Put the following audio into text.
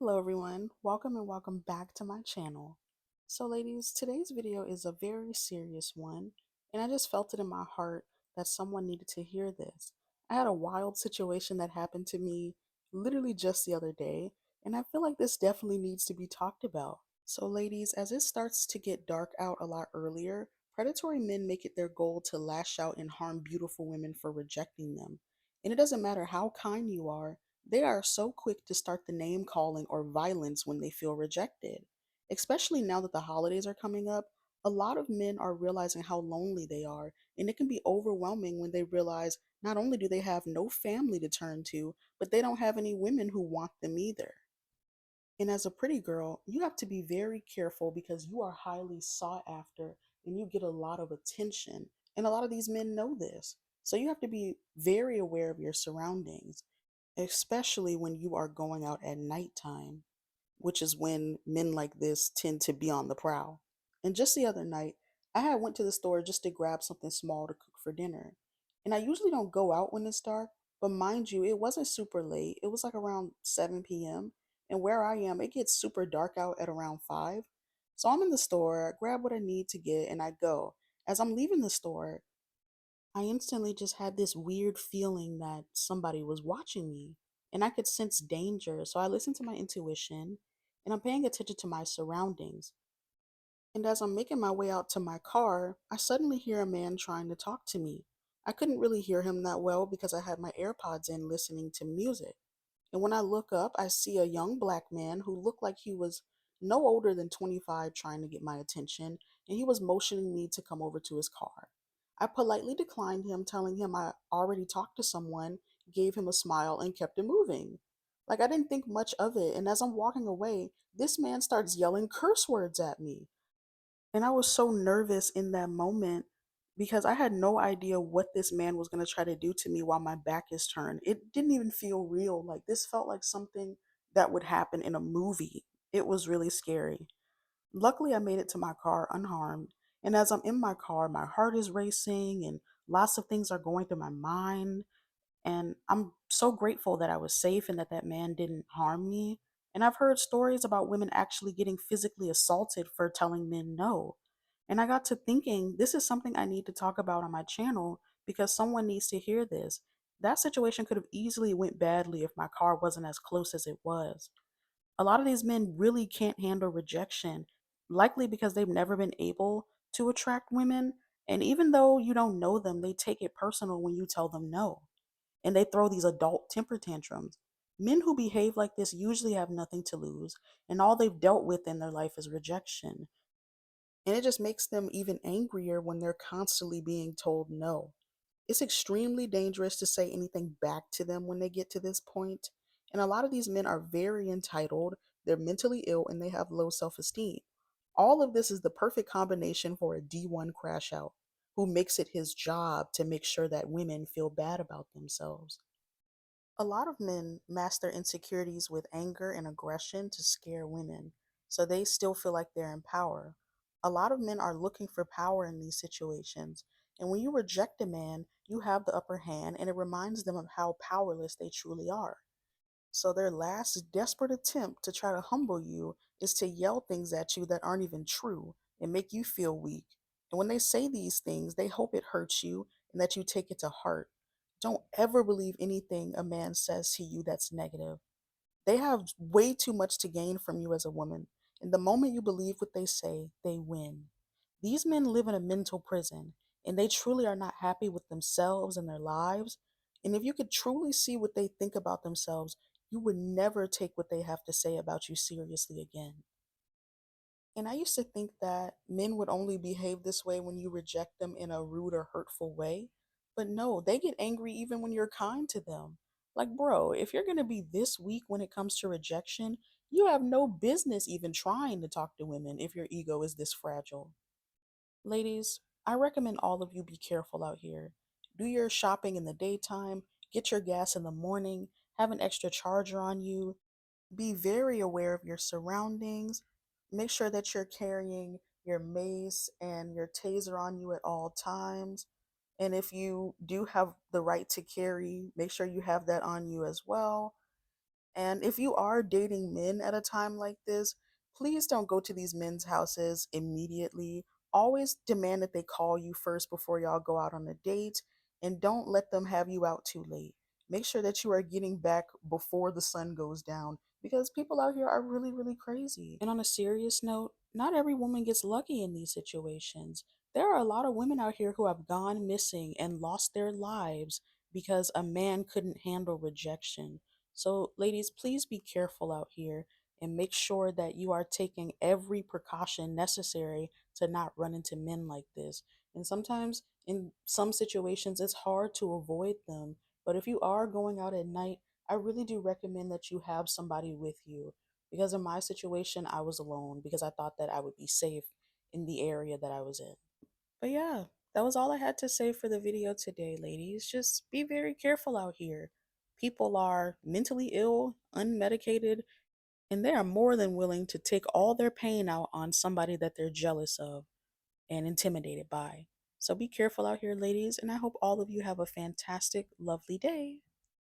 Hello everyone, welcome and welcome back to my channel. So ladies, today's video is a very serious one, and I just felt it in my heart that someone needed to hear this. I had a wild situation that happened to me literally just the other day, and I feel like this definitely needs to be talked about. So ladies, as it starts to get dark out a lot earlier, predatory men make it their goal to lash out and harm beautiful women for rejecting them. And it doesn't matter how kind you are, they are so quick to start the name calling or violence when they feel rejected. Especially now that the holidays are coming up, a lot of men are realizing how lonely they are, and it can be overwhelming when they realize not only do they have no family to turn to, but they don't have any women who want them either. And as a pretty girl, you have to be very careful because you are highly sought after and you get a lot of attention. And a lot of these men know this. So you have to be very aware of your surroundings, especially when you are going out at nighttime, which is when men like this tend to be on the prowl. And just the other night, I had went to the store just to grab something small to cook for dinner. And I usually don't go out when it's dark, but mind you, it wasn't super late. It was like around 7 p.m. And where I am, it gets super dark out at around 5. So I'm in the store, I grab what I need to get, and I go. As I'm leaving the store, I instantly just had this weird feeling that somebody was watching me and I could sense danger. So I listened to my intuition and I'm paying attention to my surroundings. And as I'm making my way out to my car, I suddenly hear a man trying to talk to me. I couldn't really hear him that well because I had my AirPods in listening to music. And when I look up, I see a young black man who looked like he was no older than 25 trying to get my attention, and he was motioning me to come over to his car. I politely declined him, telling him I already talked to someone, gave him a smile, and kept it moving. Like I didn't think much of it, and as I'm walking away, this man starts yelling curse words at me. And I was so nervous in that moment because I had no idea what this man was going to try to do to me while my back is turned. It didn't even feel real. Like this felt like something that would happen in a movie. It was really scary. Luckily, I made it to my car unharmed. And as I'm in my car, my heart is racing and lots of things are going through my mind. And I'm so grateful that I was safe and that that man didn't harm me. And I've heard stories about women actually getting physically assaulted for telling men no. And I got to thinking, this is something I need to talk about on my channel because someone needs to hear this. That situation could have easily went badly if my car wasn't as close as it was. A lot of these men really can't handle rejection, likely because they've never been able to attract women. And even though you don't know them, they take it personal when you tell them no and they throw these adult temper tantrums. Men who behave like this usually have nothing to lose, and all they've dealt with in their life is rejection. And it just makes them even angrier when they're constantly being told no. It's extremely dangerous to say anything back to them when they get to this point. And a lot of these men are very entitled, they're mentally ill, and they have low self esteem. All of this is the perfect combination for a D1 crash out who makes it his job to make sure that women feel bad about themselves. A lot of men mask their insecurities with anger and aggression to scare women, so they still feel like they're in power. A lot of men are looking for power in these situations, and when you reject a man, you have the upper hand, and it reminds them of how powerless they truly are. So their last desperate attempt to try to humble you is to yell things at you that aren't even true and make you feel weak. And when they say these things, they hope it hurts you and that you take it to heart. Don't ever believe anything a man says to you that's negative. They have way too much to gain from you as a woman. And the moment you believe what they say, they win. These men live in a mental prison, and they truly are not happy with themselves and their lives. And if you could truly see what they think about themselves, you would never take what they have to say about you seriously again. And I used to think that men would only behave this way when you reject them in a rude or hurtful way. But no, they get angry even when you're kind to them. Like, bro, if you're going to be this weak when it comes to rejection, you have no business even trying to talk to women if your ego is this fragile. Ladies, I recommend all of you be careful out here. Do your shopping in the daytime, get your gas in the morning, have an extra charger on you, be very aware of your surroundings. Make sure that you're carrying your mace and your taser on you at all times. And if you do have the right to carry, make sure you have that on you as well. And if you are dating men at a time like this, please don't go to these men's houses immediately. Always demand that they call you first before y'all go out on a date, and don't let them have you out too late. Make sure that you are getting back before the sun goes down because people out here are really, really crazy. And on a serious note, not every woman gets lucky in these situations. There are a lot of women out here who have gone missing and lost their lives because a man couldn't handle rejection. So, ladies, please be careful out here and make sure that you are taking every precaution necessary to not run into men like this. And sometimes, in some situations, it's hard to avoid them. But if you are going out at night, I really do recommend that you have somebody with you. Because in my situation, I was alone because I thought that I would be safe in the area that I was in. But yeah, that was all I had to say for the video today, ladies. Just be very careful out here. People are mentally ill, unmedicated, and they are more than willing to take all their pain out on somebody that they're jealous of and intimidated by. So be careful out here, ladies, and I hope all of you have a fantastic, lovely day.